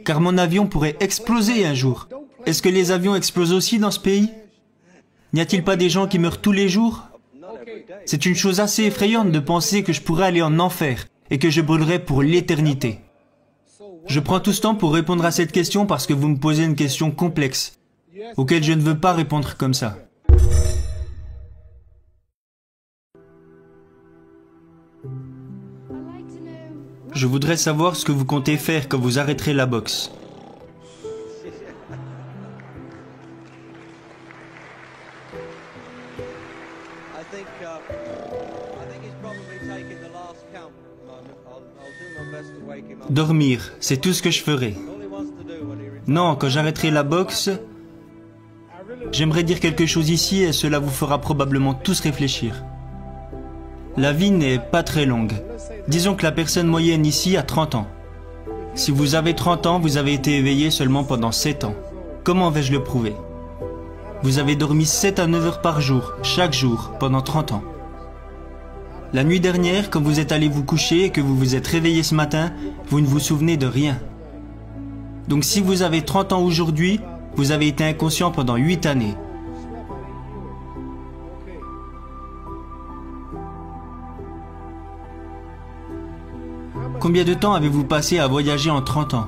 car mon avion pourrait exploser un jour. Est-ce que les avions explosent aussi dans ce pays? N'y a-t-il pas des gens qui meurent tous les jours? C'est une chose assez effrayante de penser que je pourrais aller en enfer et que je brûlerai pour l'éternité. Je prends tout ce temps pour répondre à cette question parce que vous me posez une question complexe, auquel je ne veux pas répondre comme ça. Je voudrais savoir ce que vous comptez faire quand vous arrêterez la boxe. Dormir, c'est tout ce que je ferai. Non, quand j'arrêterai la boxe, j'aimerais dire quelque chose ici et cela vous fera probablement tous réfléchir. La vie n'est pas très longue. Disons que la personne moyenne ici a 30 ans. Si vous avez 30 ans, vous avez été éveillé seulement pendant 7 ans. Comment vais-je le prouver? Vous avez dormi 7 à 9 heures par jour, chaque jour, pendant 30 ans. La nuit dernière, quand vous êtes allé vous coucher et que vous vous êtes réveillé ce matin, vous ne vous souvenez de rien. Donc si vous avez 30 ans aujourd'hui, vous avez été inconscient pendant 8 années. Combien de temps avez-vous passé à voyager en 30 ans?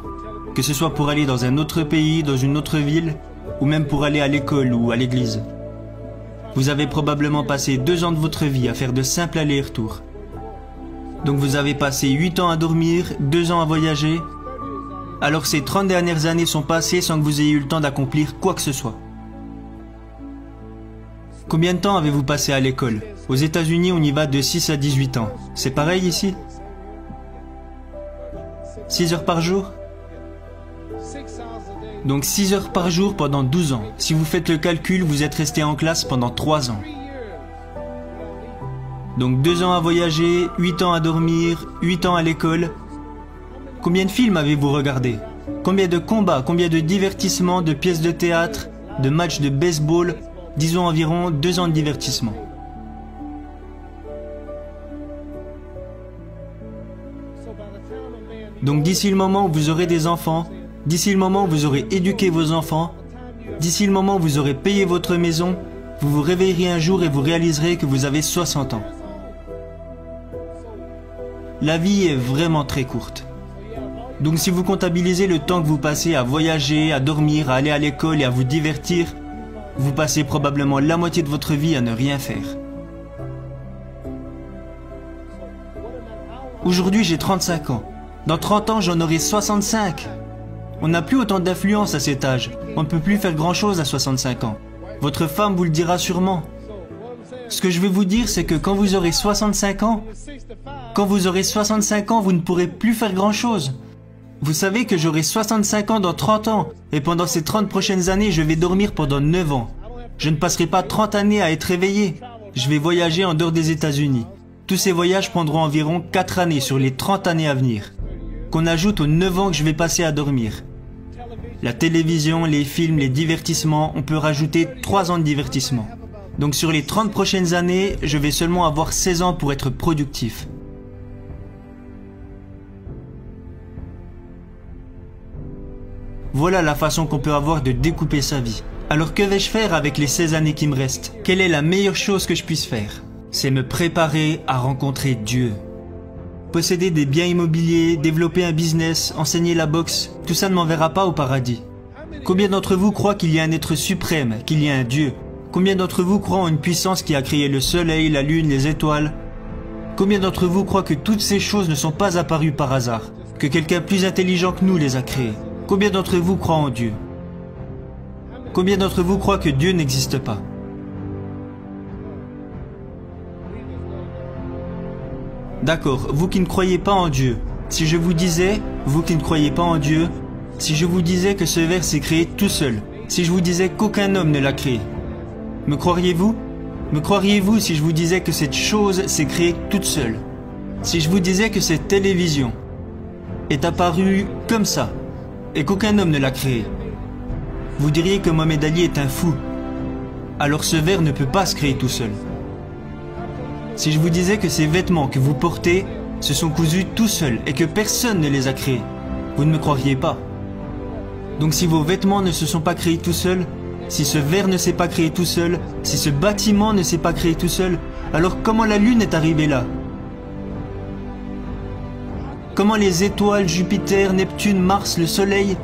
Que ce soit pour aller dans un autre pays, dans une autre ville, ou même pour aller à l'école ou à l'église. Vous avez probablement passé 2 ans de votre vie à faire de simples allers-retours. Donc vous avez passé 8 ans à dormir, 2 ans à voyager. Alors ces 30 dernières années sont passées sans que vous ayez eu le temps d'accomplir quoi que ce soit. Combien de temps avez-vous passé à l'école? Aux États-Unis, on y va de 6 à 18 ans. C'est pareil ici? 6 heures par jour? Donc 6 heures par jour pendant 12 ans. Si vous faites le calcul, vous êtes resté en classe pendant 3 ans. Donc 2 ans à voyager, 8 ans à dormir, 8 ans à l'école. Combien de films avez-vous regardé? Combien de combats, combien de divertissements, de pièces de théâtre, de matchs de baseball? Disons environ 2 ans de divertissement. Donc d'ici le moment où vous aurez des enfants, d'ici le moment où vous aurez éduqué vos enfants, d'ici le moment où vous aurez payé votre maison, vous vous réveillerez un jour et vous réaliserez que vous avez 60 ans. La vie est vraiment très courte. Donc si vous comptabilisez le temps que vous passez à voyager, à dormir, à aller à l'école et à vous divertir, vous passez probablement la moitié de votre vie à ne rien faire. Aujourd'hui, j'ai 35 ans. Dans 30 ans, j'en aurai 65. On n'a plus autant d'influence à cet âge. On ne peut plus faire grand-chose à 65 ans. Votre femme vous le dira sûrement. Ce que je veux vous dire, c'est que quand vous aurez 65 ans, vous ne pourrez plus faire grand-chose. Vous savez que j'aurai 65 ans dans 30 ans, et pendant ces 30 prochaines années, je vais dormir pendant 9 ans. Je ne passerai pas 30 années à être éveillé. Je vais voyager en dehors des États-Unis. Tous ces voyages prendront environ 4 années sur les 30 années à venir, qu'on ajoute aux 9 ans que je vais passer à dormir. La télévision, les films, les divertissements, on peut rajouter 3 ans de divertissement. Donc sur les 30 prochaines années, je vais seulement avoir 16 ans pour être productif. Voilà la façon qu'on peut avoir de découper sa vie. Alors que vais-je faire avec les 16 années qui me restent? Quelle est la meilleure chose que je puisse faire? C'est me préparer à rencontrer Dieu. Posséder des biens immobiliers, développer un business, enseigner la boxe, tout ça ne m'enverra pas au paradis. Combien d'entre vous croient qu'il y a un être suprême, qu'il y a un Dieu? Combien d'entre vous croient en une puissance qui a créé le soleil, la lune, les étoiles? Combien d'entre vous croient que toutes ces choses ne sont pas apparues par hasard, que quelqu'un plus intelligent que nous les a créées? Combien d'entre vous croient en Dieu? Combien d'entre vous croient que Dieu n'existe pas? D'accord, vous qui ne croyez pas en Dieu, si je vous disais, vous qui ne croyez pas en Dieu, si je vous disais que ce verre s'est créé tout seul, si je vous disais qu'aucun homme ne l'a créé, me croiriez-vous? Me croiriez-vous si je vous disais que cette chose s'est créée toute seule? Si je vous disais que cette télévision est apparue comme ça, et qu'aucun homme ne l'a créée, vous diriez que Mohamed Ali est un fou. Alors ce verre ne peut pas se créer tout seul. Si je vous disais que ces vêtements que vous portez se sont cousus tout seuls et que personne ne les a créés, vous ne me croiriez pas. Donc si vos vêtements ne se sont pas créés tout seuls, si ce verre ne s'est pas créé tout seul, si ce bâtiment ne s'est pas créé tout seul, alors comment la Lune est arrivée là? Comment les étoiles, Jupiter, Neptune, Mars, le Soleil,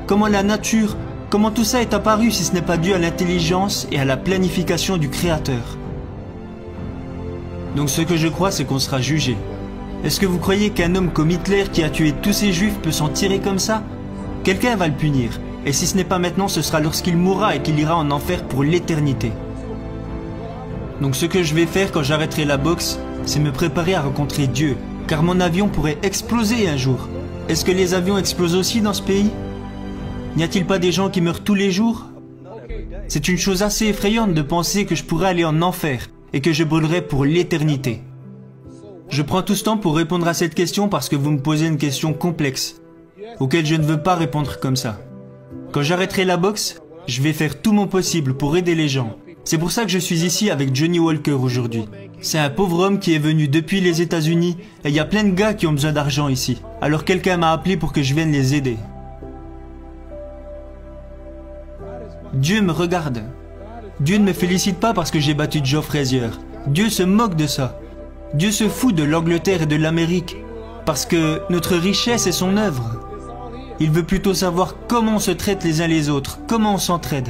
comment la nature, comment tout ça est apparu si ce n'est pas dû à l'intelligence et à la planification du Créateur? Donc ce que je crois, c'est qu'on sera jugé. Est-ce que vous croyez qu'un homme comme Hitler qui a tué tous ces juifs peut s'en tirer comme ça? Quelqu'un va le punir. Et si ce n'est pas maintenant, ce sera lorsqu'il mourra et qu'il ira en enfer pour l'éternité. Donc ce que je vais faire quand j'arrêterai la boxe, c'est me préparer à rencontrer Dieu. Car mon avion pourrait exploser un jour. Est-ce que les avions explosent aussi dans ce pays? N'y a-t-il pas des gens qui meurent tous les jours? C'est une chose assez effrayante de penser que je pourrais aller en enfer et que je brûlerai pour l'éternité. Je prends tout ce temps pour répondre à cette question parce que vous me posez une question complexe, auquel je ne veux pas répondre comme ça. Quand j'arrêterai la boxe, je vais faire tout mon possible pour aider les gens. C'est pour ça que je suis ici avec Johnny Walker aujourd'hui. C'est un pauvre homme qui est venu depuis les États-Unis et il y a plein de gars qui ont besoin d'argent ici. Alors quelqu'un m'a appelé pour que je vienne les aider. Dieu me regarde. Dieu ne me félicite pas parce que j'ai battu Joe Frazier. Dieu se moque de ça. Dieu se fout de l'Angleterre et de l'Amérique parce que notre richesse est son œuvre. Il veut plutôt savoir comment on se traite les uns les autres, comment on s'entraide.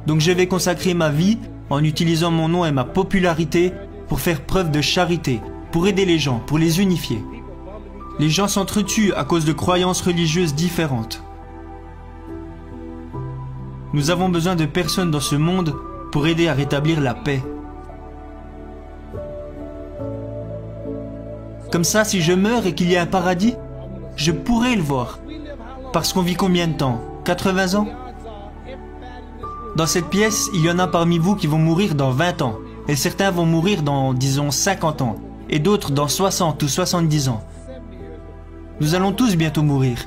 Donc je vais consacrer ma vie en utilisant mon nom et ma popularité pour faire preuve de charité, pour aider les gens, pour les unifier. Les gens s'entretuent à cause de croyances religieuses différentes. Nous avons besoin de personnes dans ce monde pour aider à rétablir la paix. Comme ça, si je meurs et qu'il y a un paradis, je pourrais le voir. Parce qu'on vit combien de temps? 80 ans? Dans cette pièce, il y en a parmi vous qui vont mourir dans 20 ans. Et certains vont mourir dans, disons, 50 ans. Et d'autres dans 60 ou 70 ans. Nous allons tous bientôt mourir.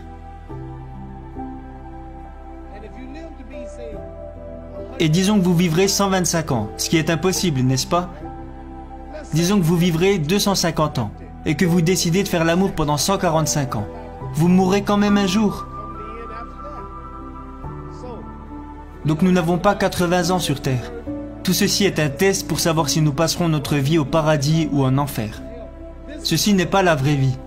Et disons que vous vivrez 125 ans, ce qui est impossible, n'est-ce pas? Disons que vous vivrez 250 ans, et que vous décidez de faire l'amour pendant 145 ans. Vous mourrez quand même un jour. Donc nous n'avons pas 80 ans sur Terre. Tout ceci est un test pour savoir si nous passerons notre vie au paradis ou en enfer. Ceci n'est pas la vraie vie.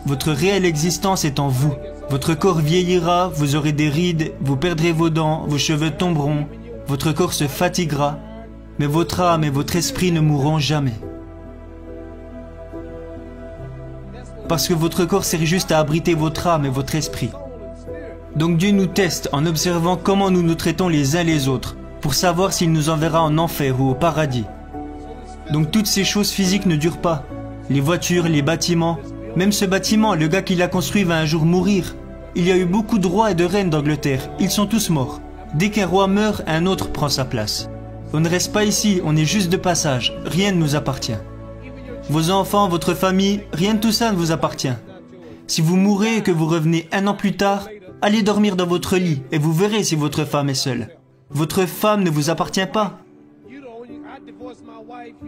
Votre réelle existence est en vous. Votre corps vieillira, vous aurez des rides, vous perdrez vos dents, vos cheveux tomberont, votre corps se fatiguera, mais votre âme et votre esprit ne mourront jamais. Parce que votre corps sert juste à abriter votre âme et votre esprit. Donc Dieu nous teste en observant comment nous nous traitons les uns les autres, pour savoir s'il nous enverra en enfer ou au paradis. Donc toutes ces choses physiques ne durent pas. Les voitures, les bâtiments, même ce bâtiment, le gars qui l'a construit va un jour mourir. Il y a eu beaucoup de rois et de reines d'Angleterre, ils sont tous morts. Dès qu'un roi meurt, un autre prend sa place. On ne reste pas ici, on est juste de passage, rien ne nous appartient. Vos enfants, votre famille, rien de tout ça ne vous appartient. Si vous mourrez et que vous revenez un an plus tard, allez dormir dans votre lit et vous verrez si votre femme est seule. Votre femme ne vous appartient pas.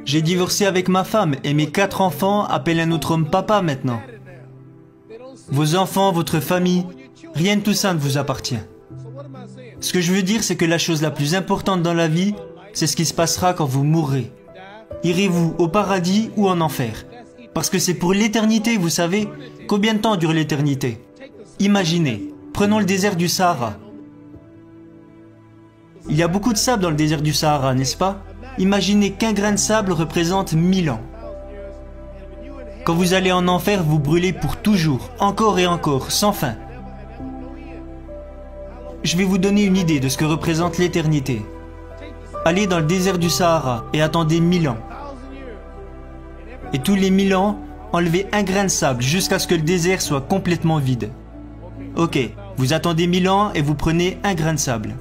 J'ai divorcé avec ma femme et mes 4 enfants appellent un autre homme papa maintenant. Vos enfants, votre famille, rien de tout ça ne vous appartient. Ce que je veux dire, c'est que la chose la plus importante dans la vie, c'est ce qui se passera quand vous mourrez. Irez-vous au paradis ou en enfer? Parce que c'est pour l'éternité, vous savez. Combien de temps dure l'éternité? Imaginez, prenons le désert du Sahara. Il y a beaucoup de sable dans le désert du Sahara, n'est-ce pas? Imaginez qu'un grain de sable représente 1000 ans. Quand vous allez en enfer, vous brûlez pour toujours, encore et encore, sans fin. Je vais vous donner une idée de ce que représente l'éternité. Allez dans le désert du Sahara et attendez 1000 ans. Et tous les 1000 ans, enlevez un grain de sable jusqu'à ce que le désert soit complètement vide. Ok, vous attendez 1000 ans et vous prenez un grain de sable.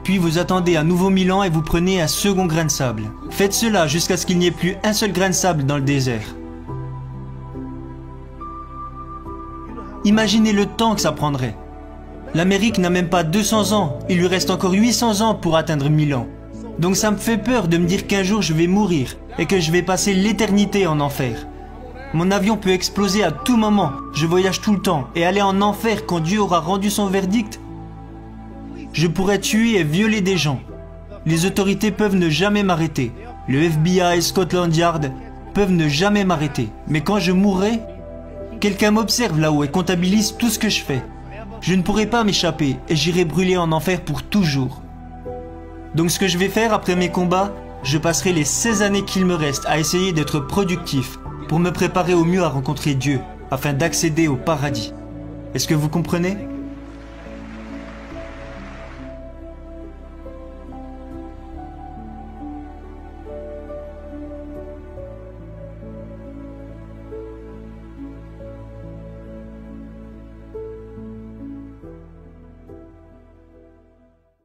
Puis vous attendez à nouveau 1000 ans et vous prenez un second grain de sable. Faites cela jusqu'à ce qu'il n'y ait plus un seul grain de sable dans le désert. Imaginez le temps que ça prendrait. L'Amérique n'a même pas 200 ans, il lui reste encore 800 ans pour atteindre 1000 ans. Donc ça me fait peur de me dire qu'un jour je vais mourir et que je vais passer l'éternité en enfer. Mon avion peut exploser à tout moment, je voyage tout le temps, et aller en enfer quand Dieu aura rendu son verdict. Je pourrais tuer et violer des gens. Les autorités peuvent ne jamais m'arrêter. Le FBI et Scotland Yard peuvent ne jamais m'arrêter. Mais quand je mourrai, quelqu'un m'observe là-haut et comptabilise tout ce que je fais. Je ne pourrai pas m'échapper et j'irai brûler en enfer pour toujours. Donc ce que je vais faire après mes combats, je passerai les 16 années qu'il me reste à essayer d'être productif pour me préparer au mieux à rencontrer Dieu afin d'accéder au paradis. Est-ce que vous comprenez ?